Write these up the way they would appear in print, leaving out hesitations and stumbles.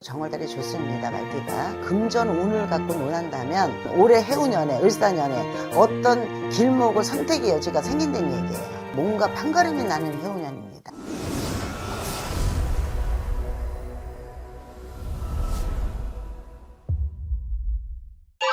정월달이 좋습니다. 말띠가 금전 운을 갖고 논한다면 올해 해운년에 을사년에 어떤 길목을 선택의 여지가 생긴다는 얘기예요. 뭔가 판가름이 나는 해운년입니다.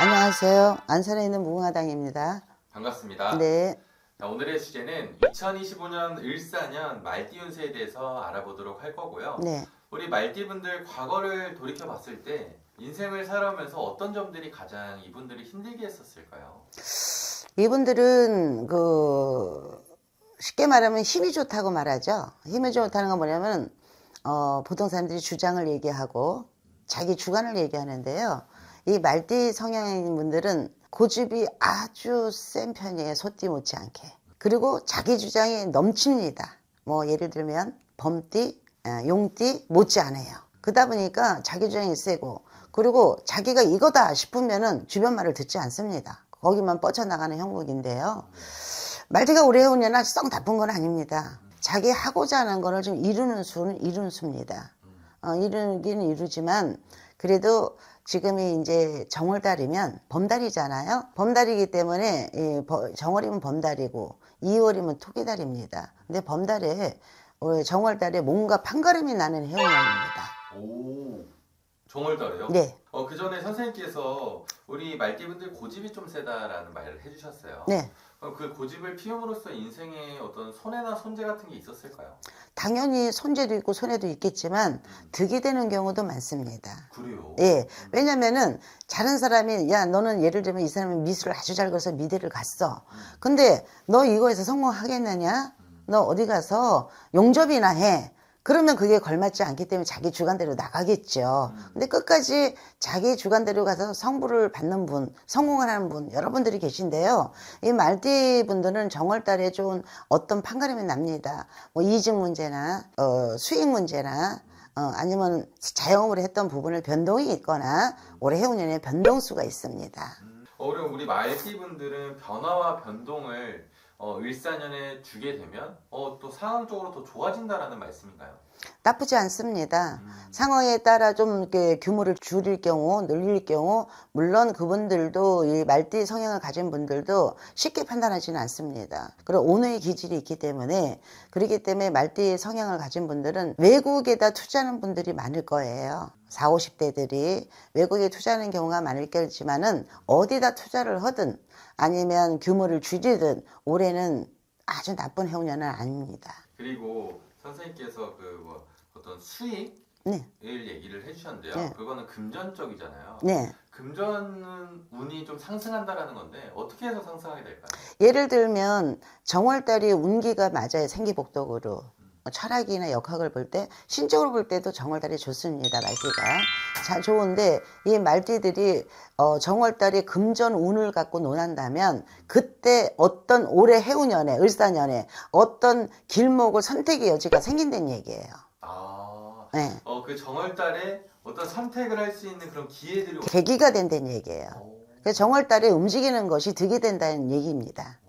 안녕하세요. 안산에 있는 무궁화당입니다. 반갑습니다. 네. 자, 오늘의 주제는 2025년 을사년 말띠 운세에 대해서 알아보도록 할 거고요. 네. 우리 말띠분들 과거를 돌이켜 봤을 때 인생을 살아오면서 어떤 점들이 가장 이분들이 힘들게 했었을까요? 이분들은 쉽게 말하면 힘이 좋다고 말하죠. 힘이 좋다는 건 뭐냐면 보통 사람들이 주장을 얘기하고 자기 주관을 얘기하는데요. 이 말띠 성향인 분들은 고집이 아주 센 편이에요. 소띠 못지않게. 그리고 자기 주장이 넘칩니다. 뭐 예를 들면 범띠, 용띠 못지않아요. 그러다 보니까 자기 주장이 세고, 그리고 자기가 이거다 싶으면은 주변 말을 듣지 않습니다. 거기만 뻗쳐나가는 형국인데요. 말띠가 오래 해오려나 썩 나쁜 건 아닙니다. 자기 하고자 하는 거를 좀 이루는 수는 이루는 수입니다. 이루긴 이루지만 그래도 지금이 이제 정월달이면 범달이잖아요. 범달이기 때문에 정월이면 범달이고 2월이면 토기달입니다. 근데 범달에 정월달에 뭔가 판가름이 나는 해운년입니다. 오, 정월달에요? 네. 그 전에 선생님께서 우리 말띠분들 고집이 좀 세다라는 말을 해주셨어요. 네. 그럼 그 고집을 피움으로써 인생에 어떤 손해나 손재 같은 게 있었을까요? 당연히 손재도 있고 손해도 있겠지만 득이 되는 경우도 많습니다. 그래요? 예. 왜냐면은 다른 사람이 야 너는 예를 들면 이 사람이 미술을 아주 잘 그려서 미대를 갔어. 근데 너 이거에서 성공하겠느냐? 너 어디 가서 용접이나 해. 그러면 그게 걸맞지 않기 때문에 자기 주관대로 나가겠죠. 근데 끝까지 자기 주관대로 가서 성부를 받는 분, 성공을 하는 분 여러분들이 계신데요. 이 말띠 분들은 정월달에 좀 어떤 판가름이 납니다. 뭐 이직 문제나 수익 문제나 아니면 자영업을 했던 부분을 변동이 있거나 올해 해운년에 변동수가 있습니다. 그럼 우리 말띠분들은 변화와 변동을 을사년에 주게 되면 또 상황적으로 더 좋아진다라는 말씀인가요? 나쁘지 않습니다. 상황에 따라 좀 이렇게 규모를 줄일 경우, 늘릴 경우, 물론 그분들도 이 말띠 성향을 가진 분들도 쉽게 판단하지는 않습니다. 그리고 온의 기질이 있기 때문에, 그렇기 때문에 말띠 성향을 가진 분들은 외국에다 투자하는 분들이 많을 거예요. 40, 50대들이 외국에 투자하는 경우가 많을 거지만은 어디다 투자를 하든 아니면 규모를 줄이든 올해는 아주 나쁜 해운년은 아닙니다. 그리고 선생님께서 어떤 수익을 네. 얘기를 해주셨는데요. 네. 그거는 금전적이잖아요. 네. 금전은 운이 좀 상승한다라는 건데 어떻게 해서 상승하게 될까요? 예를 들면 정월달이 운기가 맞아요. 생기복덕으로. 철학이나 역학을 볼 때, 신적으로 볼 때도 정월달이 좋습니다. 말띠가. 자, 좋은데 이 말띠들이 정월달이 금전 운을 갖고 논한다면 그때 어떤 올해 해운년에 을사년에 어떤 길목을 선택의 여지가 생긴다는 얘기예요. 네. 그 정월달에 어떤 선택을 할 수 있는 그런 기회들이 계기가 된다는 얘기예요. 그래서 정월달에 움직이는 것이 득이 된다는 얘기입니다.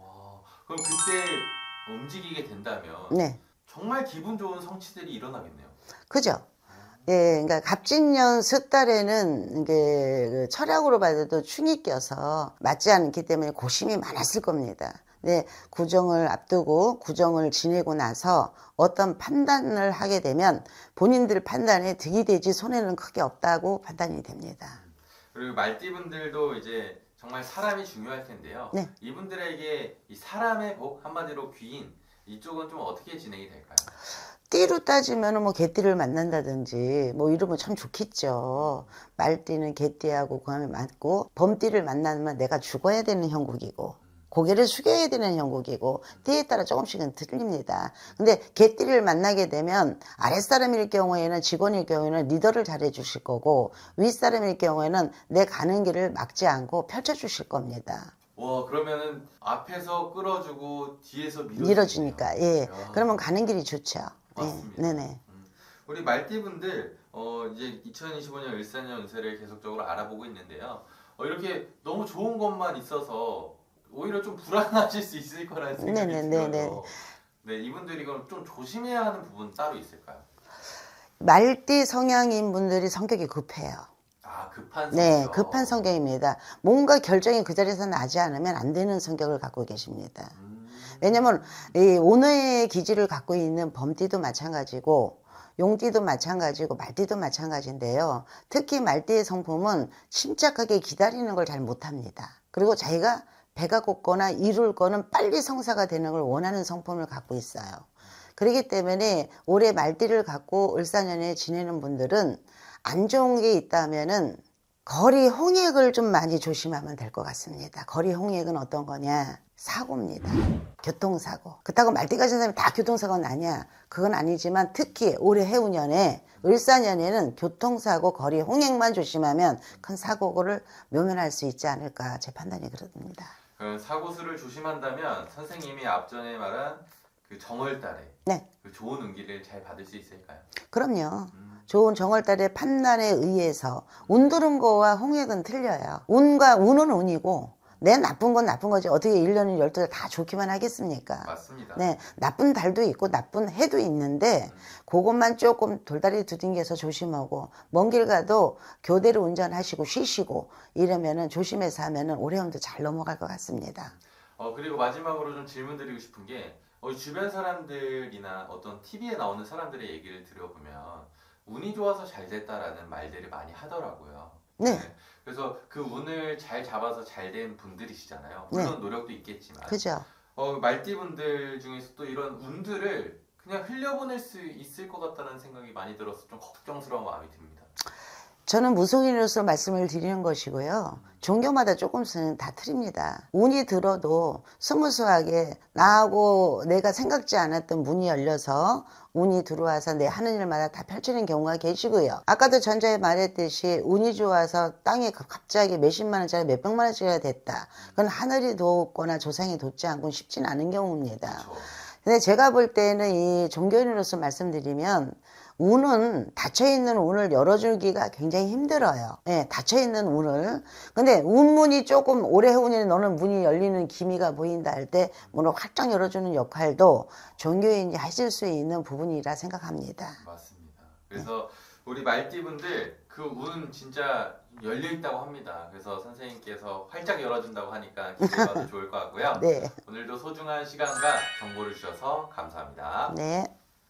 그럼 그때 움직이게 된다면 네. 정말 기분 좋은 성취들이 일어나겠네요. 그죠? 예, 그러니까 갑진년 숫달에는 이게 철학으로 봐도 충이 껴서 맞지 않기 때문에 고심이 많았을 겁니다. 네, 구정을 앞두고 구정을 지내고 나서 어떤 판단을 하게 되면 본인들 판단에 득이 되지 손해는 크게 없다고 판단이 됩니다. 그리고 말띠분들도 이제 정말 사람이 중요할 텐데요. 네. 이분들에게 이 사람의 복, 한마디로 귀인, 이쪽은 좀 어떻게 진행이 될까요? 띠로 따지면 뭐 개띠를 만난다든지 뭐 이러면 참 좋겠죠. 말띠는 개띠하고 궁합이 맞고, 범띠를 만나면 내가 죽어야 되는 형국이고 고개를 숙여야 되는 형국이고 띠에 따라 조금씩은 틀립니다. 근데 개띠를 만나게 되면 아랫사람일 경우에는, 직원일 경우에는 리더를 잘해 주실 거고, 윗사람일 경우에는 내 가는 길을 막지 않고 펼쳐 주실 겁니다. 와, 그러면은 앞에서 끌어주고 뒤에서 밀어주니까. 예. 야. 그러면 가는 길이 좋죠. 맞습니다. 예. 네네. 우리 말띠분들 이제 2025년 을사년 운세를 계속적으로 알아보고 있는데요. 이렇게 너무 좋은 것만 있어서 오히려 좀 불안하실 수 있을 거라는 생각이 들어요. 네, 이분들이 그럼 좀 조심해야 하는 부분 따로 있을까요? 말띠 성향인 분들이 성격이 급해요. 아, 급한 네, 성격. 급한 성격입니다. 뭔가 결정이 그 자리에서 나지 않으면 안 되는 성격을 갖고 계십니다. 왜냐면 이 온화의 기질을 갖고 있는 범띠도 마찬가지고 용띠도 마찬가지고 말띠도 마찬가지인데요. 특히 말띠의 성품은 침착하게 기다리는 걸 잘 못합니다. 그리고 자기가 배가 곱거나 이룰 거는 빨리 성사가 되는 걸 원하는 성품을 갖고 있어요. 그렇기 때문에 올해 말띠를 갖고 을사년에 지내는 분들은 안 좋은 게 있다면은 거리 홍액을 좀 많이 조심하면 될 것 같습니다. 거리 홍액은 어떤 거냐? 사고입니다. 교통사고. 그렇다고 말띠 가진 사람이 다 교통사고는 아니야. 그건 아니지만 특히 올해 해운년에 을사년에는 교통사고 거리 홍액만 조심하면 큰 사고를 묘면할 수 있지 않을까 제 판단이 그렇습니다. 그럼 사고수를 조심한다면 선생님이 앞전에 말한 그 정월달에 네. 그 좋은 운기를 잘 받을 수 있을까요? 그럼요. 좋은 정월달의 판단에 의해서 운 들은 거와 홍액은 틀려요. 운은 운이고 내 나쁜 건 나쁜 거지. 어떻게 1년을 12달 다 좋기만 하겠습니까? 맞습니다. 네, 나쁜 달도 있고 나쁜 해도 있는데 그것만 조금 돌다리 두둥겨서 조심하고 먼 길 가도 교대로 운전하시고 쉬시고 이러면은 조심해서 하면은 올해운도 잘 넘어갈 것 같습니다. 그리고 마지막으로 좀 질문 드리고 싶은 게 주변 사람들이나 어떤 TV에 나오는 사람들의 얘기를 들어보면 운이 좋아서 잘 됐다라는 말들을 많이 하더라고요. 네. 그래서 그 운을 잘 잡아서 잘 된 분들이시잖아요. 물론 노력도 있겠지만. 그죠? 말띠 분들 중에서 또 이런 운들을 그냥 흘려보낼 수 있을 것 같다는 생각이 많이 들어서 좀 걱정스러운 마음이 듭니다. 저는 무속인으로서 말씀을 드리는 것이고요. 종교마다 조금씩은 다 틀립니다. 운이 들어도 스무스하게 나하고 내가 생각지 않았던 문이 열려서 운이 들어와서 내 하는 일마다 다 펼치는 경우가 계시고요. 아까도 전자에 말했듯이 운이 좋아서 땅에 갑자기 몇십만 원짜리 몇백만 원짜리가 됐다. 그건 하늘이 돋거나 조상이 돋지 않고는 쉽지는 않은 경우입니다. 그렇죠. 근데 제가 볼 때는 이 종교인으로서 말씀드리면 운은 닫혀있는 운을 열어주기가 굉장히 힘들어요. 예, 닫혀있는 운을. 근데 운문이 조금 올해 해운년에 너는 문이 열리는 기미가 보인다 할 때 문을 활짝 열어주는 역할도 종교인이 하실 수 있는 부분이라 생각합니다. 맞습니다. 그래서 우리 말띠 분들 그 운 진짜 열려 있다고 합니다. 그래서 선생님께서 활짝 열어준다고 하니까 기대해봐도 좋을 것 같고요. 네. 오늘도 소중한 시간과 정보를 주셔서 감사합니다. 네.